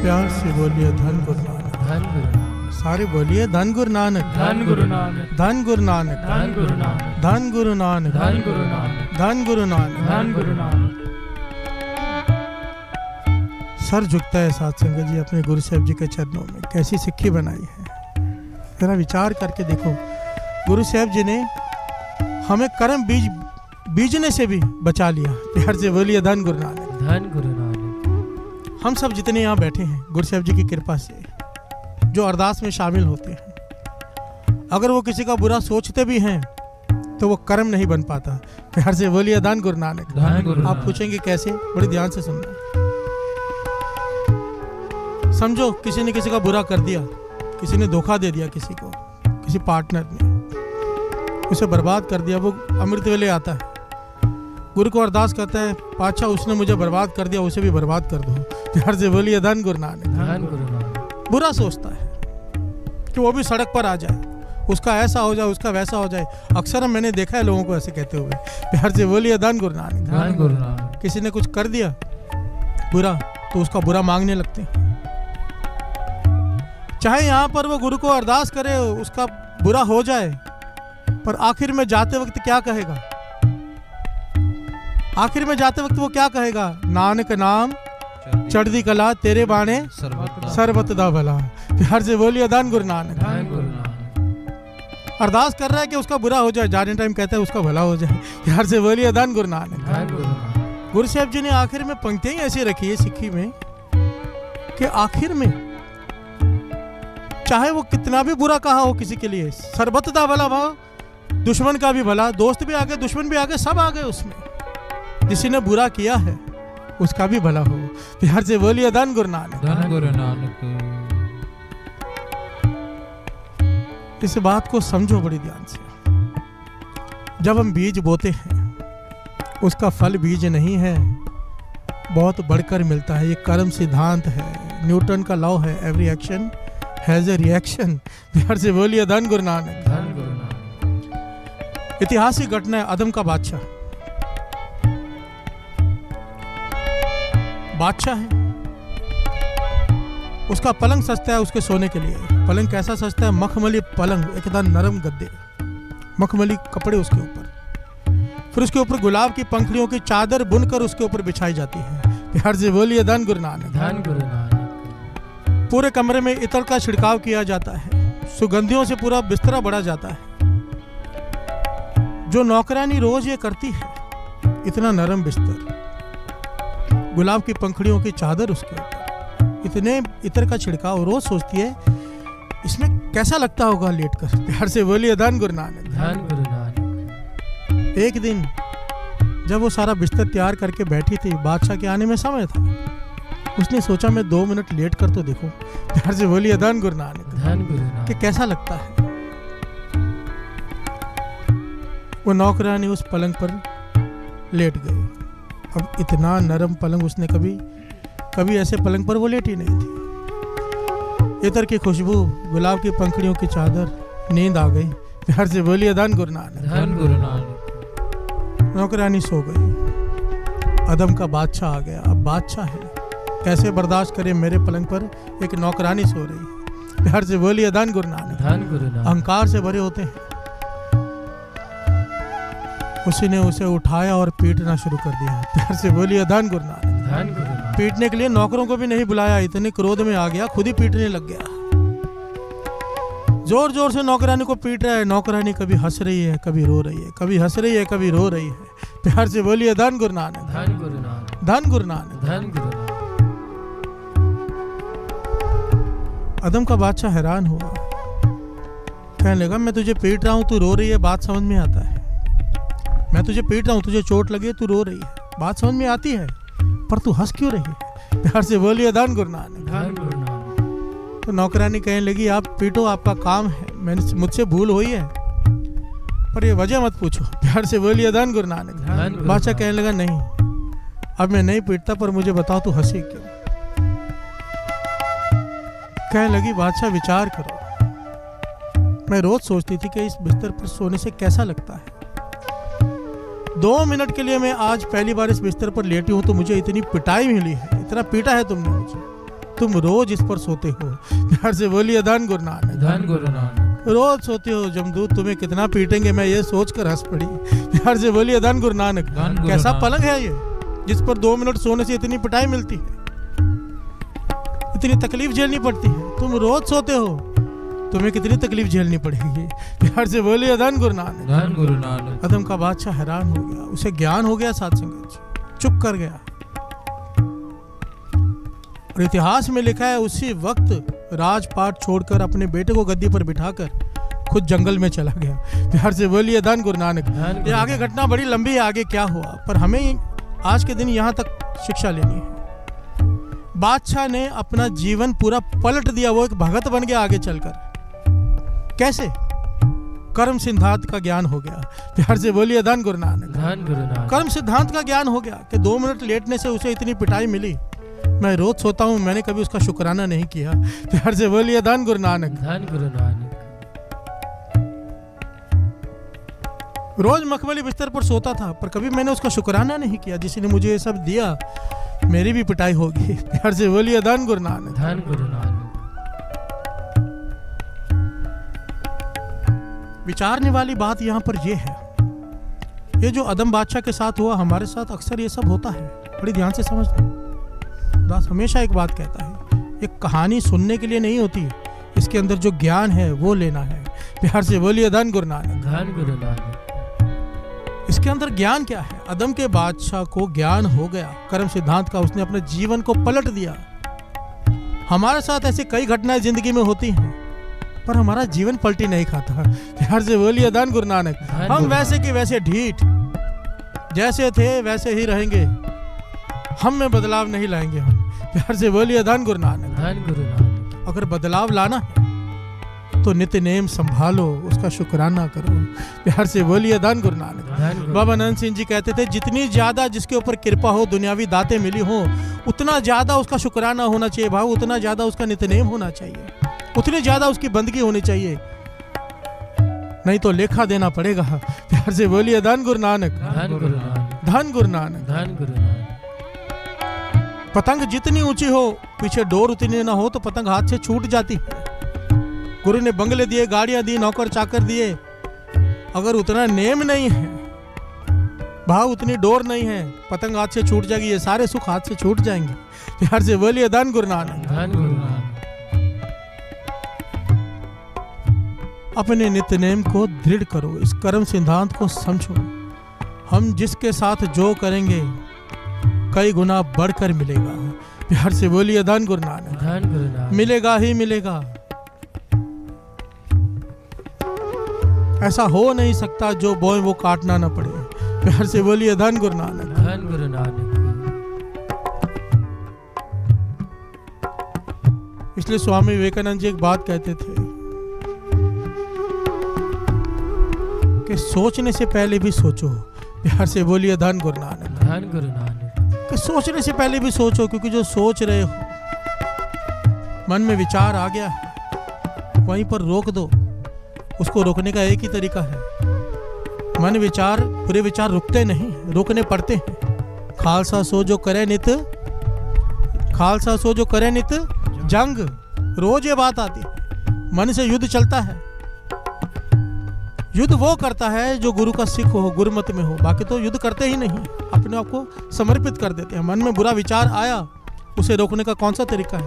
प्यार से बोलिए धन गुरु नानक, धन गुरु नानक। सारे बोलिए धन गुरु नानक, धन गुरु नानक, धन गुरु नानक, धन गुरु नानक, धन गुरु नानक, धन गुरु नानक, धन गुरु नानक। धन गुरु नानक। सर झुकता है साथ संगत जी अपने गुरु साहब जी के चरणों में। कैसी सिक्की बनाई है, जरा विचार करके देखो। गुरु साहब जी ने हमें कर्म बीजने से भी बचा लिया। प्यार से बोलिए धन गुरु नानक, धन गुरु नानक। हम सब जितने यहाँ बैठे हैं गुरु साहब जी की कृपा से, जो अरदास में शामिल होते हैं, अगर वो किसी का बुरा सोचते भी हैं तो वो कर्म नहीं बन पाता। प्यार से बोलिए धन गुरु नानक, धन गुरु नानक। आप पूछेंगे कैसे, बड़ी ध्यान से सुनना। समझो किसी ने किसी का बुरा कर दिया, किसी ने धोखा दे दिया किसी को, किसी पार्टनर ने उसे बर्बाद कर दिया। वो अमृत वेले आता है, गुरु को अरदास करता है, पातशाह उसने मुझे बर्बाद कर दिया, उसे भी बर्बाद कर दो। प्यार से बोलिए धन गुरु नानक, धन गुरु नानक। बुरा सोचता है कि वो भी सड़क पर आ जाए, उसका ऐसा हो जाए, उसका वैसा हो जाए। अक्सर मैंने देखा है लोगों को ऐसे कहते हुए। प्यार से बोलिए धन गुरु नानक, धन गुरु नानक। किसी ने कुछ कर दिया बुरा तो उसका बुरा मांगने लगते हैं। चाहे यहाँ पर वो गुरु को अरदास करे उसका बुरा हो जाए, पर आखिर में जाते वक्त क्या कहेगा? आखिर में जाते वक्त वो क्या कहेगा? नानक नाम चढ़दी कला तेरे बाणे सर्वत दा भला। प्यार से बोलिए धन गुरु नानक, धन गुरु नानक। अरदास कर रहा है कि उसका बुरा हो जाए, जाने टाइम कहता है उसका भला हो जाए। प्यार से बोलिए धन गुरु नानक, धन गुरु नानक। गुरु साहब जी ने आखिर में पंक्तियां ऐसी रखी है सिक्खी में कि आखिर में चाहे वो कितना भी बुरा कहा हो किसी के लिए, सर्वत दा भला भाव, दुश्मन का भी भला, दोस्त भी आगे दुश्मन भी आगे, सब आगे उसमें। जिसी ने बुरा किया है उसका भी भला हो। प्यार से बोलिए धन गुरु नानक, धन गुरु नानक। इस बात को समझो बड़ी ध्यान से। जब हम बीज बोते हैं उसका फल बीज नहीं है, बहुत बढ़कर मिलता है। ये कर्म सिद्धांत है, न्यूटन का लॉ है, every action has a reaction. प्यार से बोलिए धन गुरु नानक, धन गुरु नानक। ऐतिहासिक घटना है। अदम का बादशाह है, उसका पलंग सस्ता है उसके सोने के लिए। पलंग कैसा सस्ता है? मखमली पलंग, एकदम नरम गद्दे, मखमली कपड़े उसके ऊपर, फिर उसके ऊपर गुलाब की पंखुड़ियों की चादर बुनकर उसके ऊपर बिछाई जाती है। प्यार से बोलिए धन गुरु नानक, धन गुरु नानक। पूरे कमरे में इत्र का छिड़काव किया जाता है, सुगंधियों से पूरा बिस्तरा भरा जाता है। जो नौकरानी रोज ये करती है, इतना नरम बिस्तर, गुलाब की पंखुड़ियों की चादर उसके ऊपर, इतने इत्र का छिड़काव, रोज सोचती है इसमें कैसा लगता होगा लेटकर। प्यार से बोलिए धन गुरु नानक, धन गुरु नानक। एक दिन जब वो सारा बिस्तर तैयार करके बैठी थी, बादशाह के आने में समय था, उसने सोचा मैं 2 मिनट लेट कर तो देखो। प्यार से बोलिए धन गुरु नानक, धन गुरु नानक। कि कैसा लगता है। वो नौकरानी उस पलंग पर लेट गई। अब इतना नरम पलंग उसने कभी ऐसे पलंग पर वो लेटी नहीं थी। इत्र की खुशबू, गुलाब की पंखुड़ियों की चादर, नींद आ गई। प्यार से बोलिए धन गुरु नानक, धन गुरु नानक। नौकरानी सो गई। अदम का बादशाह आ गया। अब बादशाह है, कैसे बर्दाश्त करे मेरे पलंग पर एक नौकरानी सो रही है। प्यार से बोलिए धन गुरु नानक, धन गुरु नानक। अहंकार से भरे होते हैं। उसी ने उसे उठाया और पीटना शुरू कर दिया। प्यार से बोलिए धन गुरु नानक, धन गुरु नानक। पीटने के लिए नौकरों को भी नहीं बुलाया, इतने क्रोध में आ गया, खुद ही पीटने लग गया। जोर जोर से नौकरानी को पीट रहा है। नौकरानी कभी हंस रही है, कभी रो रही है, कभी हंस रही है, कभी रो रही है। प्यार से बोलिए धन गुरु नानक, धन गुरु नानक। धन गुरु नानक, धन गुरु नानक। अदम का बादशाह हैरान हुआ, कहने लगा मैं तुझे पीट रहा हूँ, तू रो रही है, बात समझ में आता है। मैं तुझे पीट रहा हूँ, तुझे चोट लगी है, तू रो रही है, बात समझ में आती है, पर तू हंस क्यों रही है? प्यार से बोलिए धन गुरु नानक, धन गुरु नानक। तो नौकरानी कहने लगी आप पीटो, आपका काम है, मैंने मुझसे भूल हुई है, पर ये वजह मत पूछो। प्यार से बोलिए धन गुरु नानक। बादशाह कहने लगा नहीं, अब मैं नहीं पीटता, पर मुझे बताओ तू हंसी क्यों? कहने लगी बादशाह विचार करो, मैं रोज सोचती थी कि इस बिस्तर पर सोने से कैसा लगता है। 2 मिनट के लिए मैं आज पहली बार इस बिस्तर पर लेटी हूं तो मुझे इतनी पिटाई मिली है, इतना पीटा है तुमने मुझे। तुम रोज इस पर सोते हो। प्यार से बोलिए धन गुरु नानक। धन गुरु नानक। रोज सोते हो, जमदूत तुम्हें कितना पीटेंगे मैं ये सोच कर हंस पड़ी। प्यार से बोलिए धन गुरु नानक। धन गुरु कैसा नानक। पलंग है ये जिस पर 2 मिनट सोने से इतनी पिटाई मिलती है, इतनी तकलीफ झेलनी पड़ती है। तुम रोज सोते हो, तुम्हें कितनी तकलीफ झेलनी पड़ेगी। प्यार से बोलिए धन गुरु नानक। धन गुरु नानक। अदम का बादशाह हैरान हो गया, उसे ज्ञान हो गया साध संगत जी, चुप कर गया। और इतिहास में लिखा है उसी वक्त राजपाट छोड़कर अपने बेटे को गद्दी पर बिठाकर खुद जंगल में चला गया। प्यार से बोलिए धन गुरु नानक। ये आगे घटना बड़ी लंबी है, आगे क्या हुआ, पर हमें आज के दिन यहाँ तक शिक्षा लेनी है। बादशाह ने अपना जीवन पूरा पलट दिया, वो एक भगत बन गया आगे चलकर। कैसे? कर्म सिद्धांत का ज्ञान हो गया। प्यार से बोलिए धन गुरु नानक। धन गुरु नानक। कर्म सिद्धांत का ज्ञान हो गया कि 2 मिनट लेटने से उसे इतनी पिटाई मिली, मैं रोज सोता हूं, मैंने कभी उसका शुक्राना नहीं किया। प्यार से बोलिए धन गुरु नानक। धन गुरु नानक। रोज मखमली बिस्तर पर सोता था, पर कभी मैंने उसका शुक्राना नहीं किया जिसने मुझे ये सब दिया, मेरी भी पिटाई होगी। प्यार से बोलिए धन गुरु नानक। धन गुरु नानक। विचारने वाली बात यहाँ पर यह है, ये जो अदम बादशाह के साथ हुआ, हमारे साथ अक्सर ये सब होता है। बड़ी ध्यान से समझना। दास हमेशा एक बात कहता है, एक कहानी सुनने के लिए नहीं होती, इसके अंदर जो ज्ञान है वो लेना है। प्यार से बोलिए धन गुरु नानक। धन गुरु नानक। इसके अंदर ज्ञान क्या है? अदम के बादशाह को ज्ञान हो गया कर्म सिद्धांत का, उसने अपने जीवन को पलट दिया। हमारे साथ ऐसी कई घटनाएं जिंदगी में होती हैं, पर हमारा जीवन पलटी नहीं खाता। प्यार से बोलिए धन गुरु नानक। हम वैसे के वैसे ढीठ, जैसे थे वैसे ही रहेंगे, हम में बदलाव नहीं लाएंगे हम। प्यार से बोलिए धन गुरु नानक। धन गुरु नानक। अगर बदलाव लाना है तो नित्य नेम संभालो, उसका शुक्राना करो। प्यार से बोलिए धन गुरु नानक। बाबा अनंत सिंह जी कहते थे, जितनी ज्यादा जिसके ऊपर कृपा हो, दुनियावी दातें मिली हो, उतना ज्यादा उसका शुक्राना होना चाहिए भाव, उतना ज्यादा उसका नित्य नेम होना चाहिए, उतनी ज्यादा उसकी बंदगी होनी चाहिए, नहीं तो लेखा देना पड़ेगा। प्यार से बोलिए धन गुरु नानक। धन गुरु नानक। धन गुरु नानक। धन गुरु नानक। पतंग जितनी ऊंची हो, पीछे डोर उतनी ना हो तो पतंग हाथ से छूट जाती है। गुरु ने बंगले दिए, गाड़ियां दी, नौकर चाकर दिए, अगर उतना नेम नहीं है, भाव उतनी डोर नहीं है, पतंग हाथ से छूट जाएगी, ये सारे सुख हाथ से छूट जाएंगे। प्यार से बोलिए धन गुरु नानक। धन गुरु नानक। अपने नित्य नेम को दृढ़ करो, इस कर्म सिद्धांत को समझो। हम जिसके साथ जो करेंगे कई गुना बढ़कर मिलेगा। प्यार से बोलिए धन गुरु नानक। धन गुरु नानक। मिलेगा ही मिलेगा, ऐसा हो नहीं सकता जो बोए वो काटना ना पड़े। प्यार से बोलिए धन गुरु नानक। धन गुरु नानक। इसलिए स्वामी विवेकानंद जी एक बात कहते थे कि सोचने से पहले भी सोचो। प्यार से बोलिए धन गुरु नानक। धन गुरु नानक। कि सोचने से पहले भी सोचो, क्योंकि जो सोच रहे हो, मन में विचार आ गया है, वहीं पर रोक दो। उसको रोकने का एक ही तरीका है, मन विचार, पूरे विचार रुकते नहीं, रोकने पड़ते हैं। खालसा सो जो करे नित, खालसा सो जो करे नित जंग। रोज ये बात आती है, मन से युद्ध चलता है। युद्ध वो करता है जो गुरु का सिख हो, गुरुमत में हो, बाकी तो युद्ध करते ही नहीं, अपने आप को समर्पित कर देते हैं। मन में बुरा विचार आया, उसे रोकने का कौन सा तरीका है?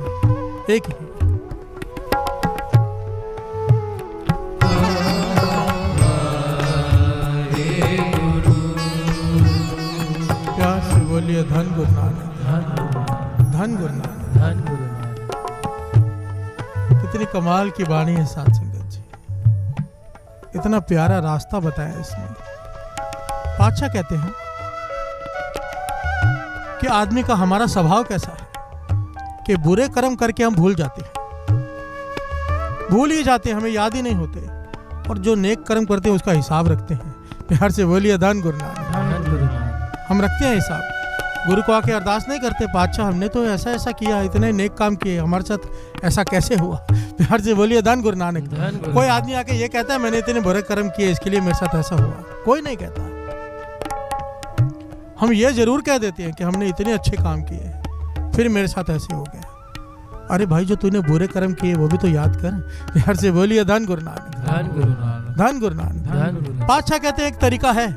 एक ही। प्यार से बोलिए धन गुरु नानक। धन गुरु नानक। धन गुरु नानक। कितनी कमाल की वाणी है साथ संगत जी, इतना प्यारा रास्ता बताया इसमें। बादशाह कहते हैं कि आदमी का हमारा स्वभाव कैसा है कि बुरे कर्म करके हम भूल जाते हैं, भूल ही जाते हैं, हमें याद ही नहीं होते, और जो नेक कर्म करते हैं उसका हिसाब रखते हैं। प्यार से बोलिए धन गुरु नानक। धन गुरु नानक। हम रखते हैं हिसाब, गुरु को आके अरदास नहीं करते, बादशाह हमने तो ऐसा ऐसा किया, इतने नेक काम किए, हमारे साथ ऐसा कैसे हुआ। प्यार से बोलिए धन गुरु नानक। कोई आदमी आके ये कहता है मैंने इतने बुरे कर्म किए, इसके लिए मेरे साथ ऐसा हुआ, कोई नहीं कहता। हम ये जरूर कह देते हैं कि हमने इतने अच्छे काम किए, फिर मेरे साथ ऐसे हो गया। अरे भाई जो तूने बुरे कर्म किए वो भी तो याद कर। प्यार से बोलिए धन गुरु नानक, धन गुरु नानक, धन गुरु नानक। धन गुरु नानक। पातशाह कहते हैं एक तरीका है,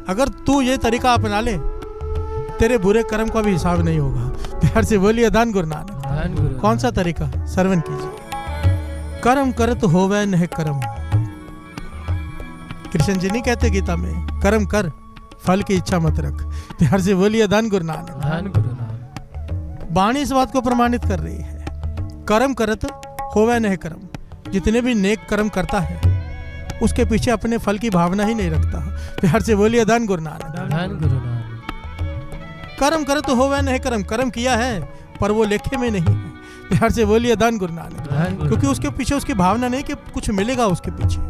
अगर तू ये तरीका अपना ले तेरे बुरे कर्म का भी हिसाब नहीं होगा। प्यार से बोलिए धन गुरु नानक। धन गुरु कौन सा तरीका? श्रवण कीजिए। कर्म करत होवे नह कर्म। कृष्ण जी नहीं कहते गीता में, कर्म कर फल की इच्छा मत रख। प्यार से बोलिए धन गुरु नानक। धन गुरु नानक। वाणी इस बात को प्रमाणित कर रही है, कर्म करत होवे नह कर्म। जितने भी नेक कर्म करता है उसके पीछे अपने फल की भावना ही नहीं रखता। प्यार से बोलिए धन गुरु नानक। धन गुरु नानक। कर्म करत होवे नह कर्म। कर्म किया है पर वो लेखे में नहीं है। प्यार से बोलिए धन गुरु नानक। धन गुरु क्योंकि उसके पीछे उसकी भावना नहीं कि कुछ मिलेगा उसके पीछे,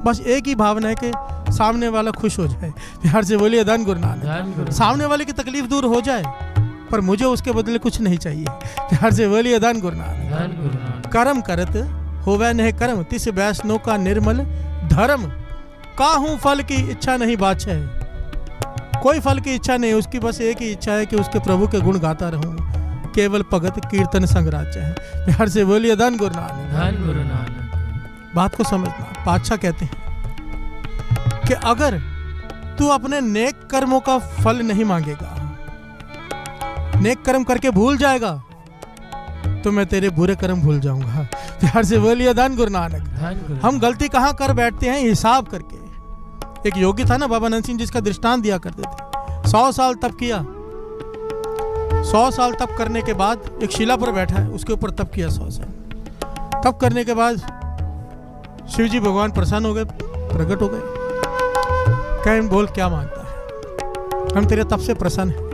बस एक ही भावना है कि सामने वाला खुश हो जाए। प्यार से बोलिए धन गुरु नानक। धन गुरु। सामने वाले की तकलीफ दूर हो जाए पर मुझे उसके बदले कुछ नहीं चाहिए। प्यार से बोलिए धन गुरु नानक। धन गुरु नानक। कर्म करत होवे नह कर्म, तिस वैष्णव का निर्मल धर्म। काहू फल की इच्छा नहीं बाछे। कोई फल की इच्छा नहीं, उसकी बस एक ही इच्छा है कि उसके प्रभु के गुण गाता रहूं। केवल भगत कीर्तन संगराच है। प्यार से बोलिए धन गुरु नानक। धन गुरु नानक। बात को समझना। पातशाह कहते हैं कि अगर तू अपने नेक कर्मों का फल नहीं मांगेगा, नेक कर्म करके भूल जाएगा, तो मैं तेरे बुरे कर्म भूल जाऊंगा। प्यार से बोलिए धन गुरु नानक। धन गुरु। हम गलती कहाँ कर बैठते हैं? हिसाब करके। एक योगी था ना बाबा नंद सिंह, जिसका दृष्टांत दिया करते थे। 100 साल तप किया, 100 साल तप करने के बाद एक शिला पर बैठा है, उसके ऊपर तप किया 100 साल। तप करने के बाद शिव जी भगवान प्रसन्न हो गए, प्रकट हो गए। कहें बोल क्या मांगता है, हम तेरे तप से प्रसन्न हैं।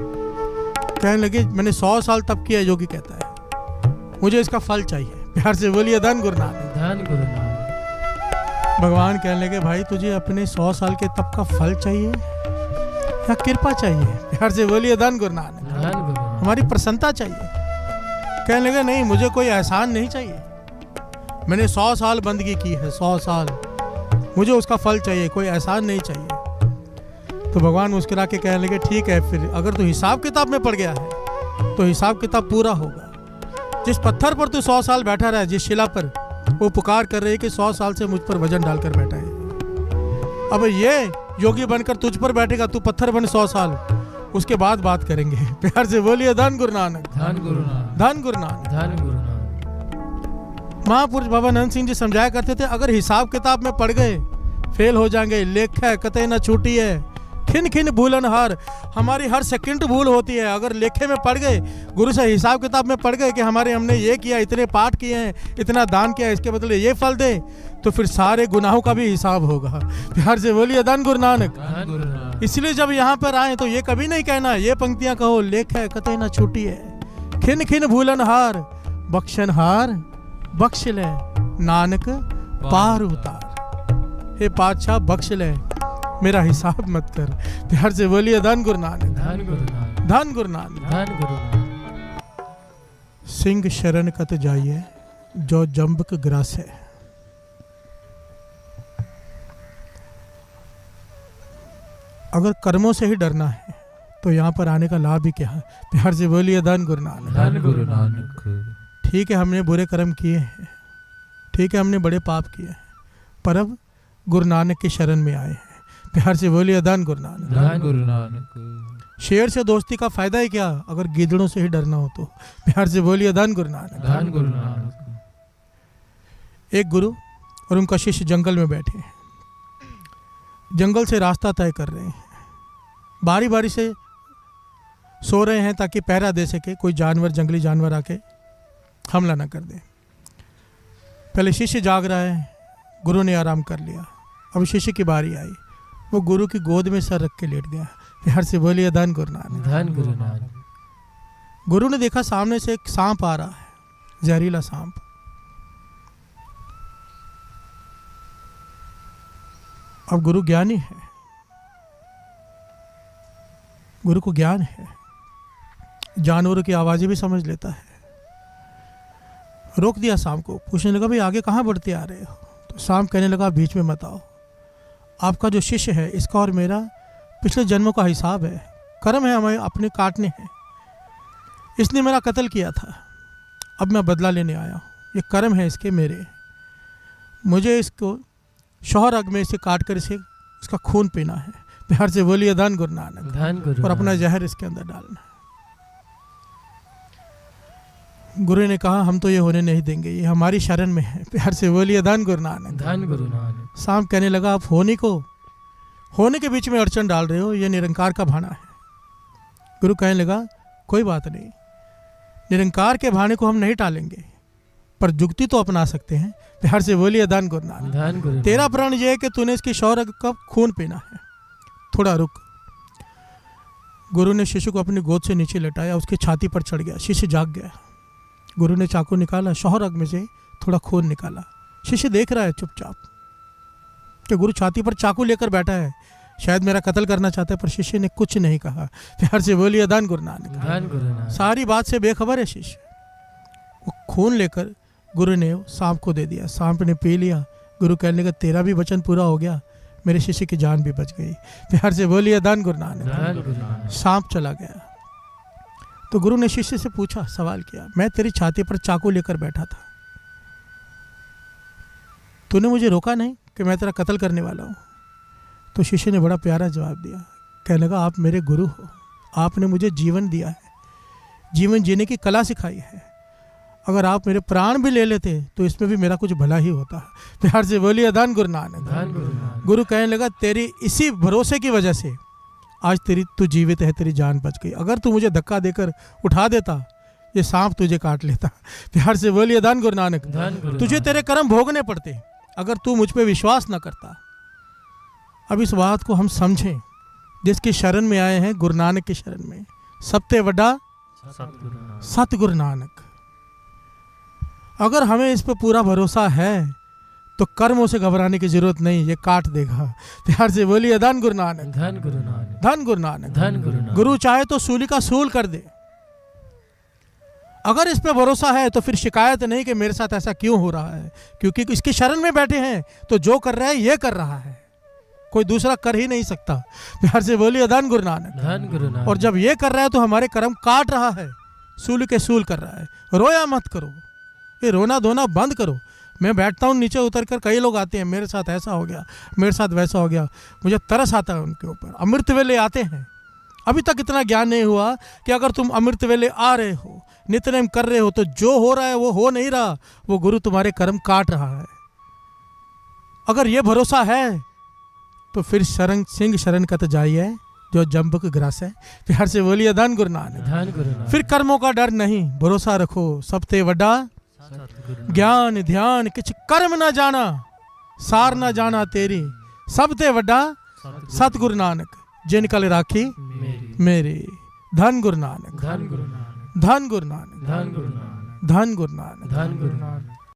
कहने लगे मैंने 100 साल तप किया। योगी कहता है मुझे इसका फल चाहिए। प्यार से बोलिए धन गुरु नानक। धन गुरु नानक। भगवान कहने लगे भाई तुझे अपने 100 साल के तप का फल चाहिए या कृपा चाहिए? प्यार से बोलिए धन गुरु नानक। धन गुरु नानक। हमारी प्रसन्नता चाहिए। कहने लगे नहीं, मुझे कोई एहसान नहीं चाहिए। मैंने 100 साल बंदगी की है, 100 साल, मुझे उसका फल चाहिए, कोई एहसान नहीं चाहिए। तो भगवान मुस्कुरा के कहने लगे ठीक है, फिर अगर तू हिसाब किताब में पड़ गया है तो हिसाब किताब पूरा होगा। जिस पत्थर पर तू 100 साल बैठा रहा है, जिस शिला पर, वो पुकार कर रही है कि 100 साल से मुझ पर वजन डालकर बैठा है। अब ये योगी बनकर तुझ पर बैठेगा, तू पत्थर बन 100 साल, उसके बाद बात करेंगे। प्यार से बोलिए धन गुरु नानक। धन गुरु नानक। धन गुरु नानक। धन गुरु नानक। महापुरुष बाबा नंद सिंह जी समझाया करते थे, अगर हिसाब किताब में पड़ गए फेल हो जाएंगे। लेख है कतई न छूटी है, खिन खिन भूलन हार। हमारी हर सेकंड भूल होती है। अगर लेखे में पड़ गए, गुरु से हिसाब किताब में पड़ गए कि हमने ये किया, इतने पाठ किए हैं, इतना दान किया, इसके बदले ये फल दे, तो फिर सारे गुनाहों का भी हिसाब होगा। प्यार से बोलिए धन गुरु नानक। धन गुरु नानक। इसलिए जब यहाँ पर आए तो ये कभी नहीं कहना, ये पंक्तियां कहो, लेख है कतई न छूटी है, खिन खिन भूलन हार, बख्शन हार बख्श ले, नानक पार उतार। हे पातशाह बख्श ले, मेरा हिसाब मत कर। प्यार से बोलिए धन गुरु नानक। धन गुरु नानक। धन गुरु नानक। धन गुरु नानक। सिंह शरण कत जाइए, जो जम्बक ग्रास है। अगर कर्मों से ही डरना है तो यहाँ पर आने का लाभ ही क्या है? प्यार से बोलिए धन गुरु नानक। धन गुरु नानक। ठीक है हमने बुरे कर्म किए हैं, ठीक है हमने बड़े पाप किए हैं, पर अब गुरु नानक की शरण में आए हैं। प्यार से बोलिए धन गुरु नानक। धन गुरु नानक। शेर से दोस्ती का फायदा है क्या अगर गीदड़ों से ही डरना हो तो? प्यार से बोलिए धन गुरु नानक। धन गुरु नानक। एक गुरु और उनका शिष्य जंगल में बैठे हैं, जंगल से रास्ता तय कर रहे हैं, बारी बारी से सो रहे हैं ताकि पहरा दे सके, कोई जानवर, जंगली जानवर आके हमला ना कर दे। पहले शिष्य जाग रहा है, गुरु ने आराम कर लिया। अब शिष्य की बारी आई, वो गुरु की गोद में सर रख के लेट गया। प्यार से बोलिए धन गुरु नानक। धन गुरु नानक। गुरु ने देखा सामने से एक सांप आ रहा है, जहरीला सांप। अब गुरु ज्ञानी है, गुरु को ज्ञान है, जानवरों की आवाजें भी समझ लेता है। रोक दिया सांप को, पूछने लगा भाई आगे कहाँ बढ़ते आ रहे हो? तो सांप कहने लगा बीच में मत आओ, आपका जो शिष्य है इसका और मेरा पिछले जन्मों का हिसाब है, कर्म है हमें अपने काटने हैं, इसने मेरा कत्ल किया था, अब मैं बदला लेने आया हूँ, ये कर्म है इसके मेरे, मुझे इसको शौहर अग में इसे काट कर इसे इसका खून पीना है। प्यार से बोलिए धन गुरु नानक। धन गुरु और अपना नानक। जहर इसके अंदर डालना है। गुरु ने कहा हम तो ये होने नहीं देंगे, ये हमारी शरण में है। प्यार से बोलिए धन गुरु नानक। धन गुरु नानक। सांप कहने लगा आप होने के बीच में अड़चन डाल रहे हो, ये निरंकार का भाना है। गुरु कहने लगा कोई बात नहीं, निरंकार के भाने को हम नहीं टालेंगे, पर जुक्ति तो अपना सकते हैं। प्यार से बोलिए धन गुरु नानक। धन गुरु तेरा नानक। प्रण ये है कि तूने इसकी शौर्य का खून पीना है, थोड़ा रुक। गुरु ने शिशु को अपनी गोद से नीचे लटाया, उसकी छाती पर चढ़ गया, शिशु जाग गया। गुरु ने चाकू निकाला, शौहर अग में से थोड़ा खून निकाला। शिशु देख रहा है चुपचाप कि गुरु छाती पर चाकू लेकर बैठा है, शायद मेरा कत्ल करना चाहता है, पर शिष्य ने कुछ नहीं कहा। प्यार से बोलिए धन गुरु नानक। धन गुरु नानक। सारी बात से बेखबर है शिष्य। वो खून लेकर गुरु ने सांप को दे दिया, सांप ने पी लिया। गुरु कहने लगा तेरा भी वचन पूरा हो गया, मेरे शिष्य की जान भी बच गई। प्यार से बोलिए धन गुरु नानक। धन गुरु नानक। सांप चला गया। तो गुरु ने शिष्य से पूछा, सवाल किया, मैं तेरी छाती पर चाकू लेकर बैठा था, तूने मुझे रोका नहीं कि मैं तेरा कत्ल करने वाला हूँ? तो शिष्य ने बड़ा प्यारा जवाब दिया, कहने लगा आप मेरे गुरु हो, आपने मुझे जीवन दिया है, जीवन जीने की कला सिखाई है। अगर आप मेरे प्राण भी ले लेते तो इसमें भी मेरा कुछ भला ही होता। प्यार से बोलिए धन गुरु नानक। धन गुरु नानक। गुरु कहने लगा तेरी इसी भरोसे की वजह से आज तू जीवित है, तेरी जान बच गई। अगर तू मुझे धक्का देकर उठा देता, ये सांप तुझे काट लेता। प्यार से बोलिए धन गुरु नानक। धन गुरु तुझे नानक। तेरे कर्म भोगने पड़ते अगर तू मुझ पे विश्वास न करता। अब इस बात को हम समझें, जिसकी शरण में आए हैं, गुरु नानक की शरण में, सबते वड्डा सतगुरु नानक। सतगुरु नानक। अगर हमें इस पे पूरा भरोसा है तो कर्मों से घबराने की जरूरत नहीं, ये काट देगा। प्यार से बोलिए धन गुरु नानक। धन गुरु नानक। धन गुरु नानक। धन गुरु नानक। गुरु चाहे तो सूली का सूल कर दे। अगर इस पे भरोसा है तो फिर शिकायत नहीं कि मेरे साथ ऐसा क्यों हो रहा है, क्योंकि इसकी शरण में बैठे हैं तो जो कर रहा है ये कर रहा है, कोई दूसरा कर ही नहीं सकता। प्यार से बोलिए धन गुरु नानक। धन गुरु नानक। और जब ये कर रहा है तो हमारे कर्म काट रहा है, सूल के सूल कर रहा है। रोया मत करो, ये रोना धोना बंद करो। मैं बैठता हूँ नीचे उतर कर, कई लोग आते हैं, मेरे साथ ऐसा हो गया, मेरे साथ वैसा हो गया, मुझे तरस आता है उनके ऊपर। अमृत वेले आते हैं, अभी तक इतना ज्ञान नहीं हुआ कि अगर तुम अमृत वेले आ रहे हो, नित्यनेम कर रहे हो, तो जो हो रहा है वो हो नहीं रहा, वो गुरु तुम्हारे कर्म काट रहा है। अगर ये भरोसा है तो फिर सिंह शरण कत जाइए जो जंबक ग्रास है। प्यार से बोलिए धन गुरु नानक। धन गुरु नानक। फिर कर्मों का डर नहीं, भरोसा रखो सबते वड्डा सतगुरु नानक। ज्ञान ध्यान किछ कर्म न जाना, सार न जाना तेरी, सबते वड्डा सतगुरु नानक, जिन कल राखी मेरी। मेरे। धन गुरु नानक। धन गुरु नानक। धन गुरु नानक। धन गुरु नानक। धन गुरु नानक। धन गुरु नानक।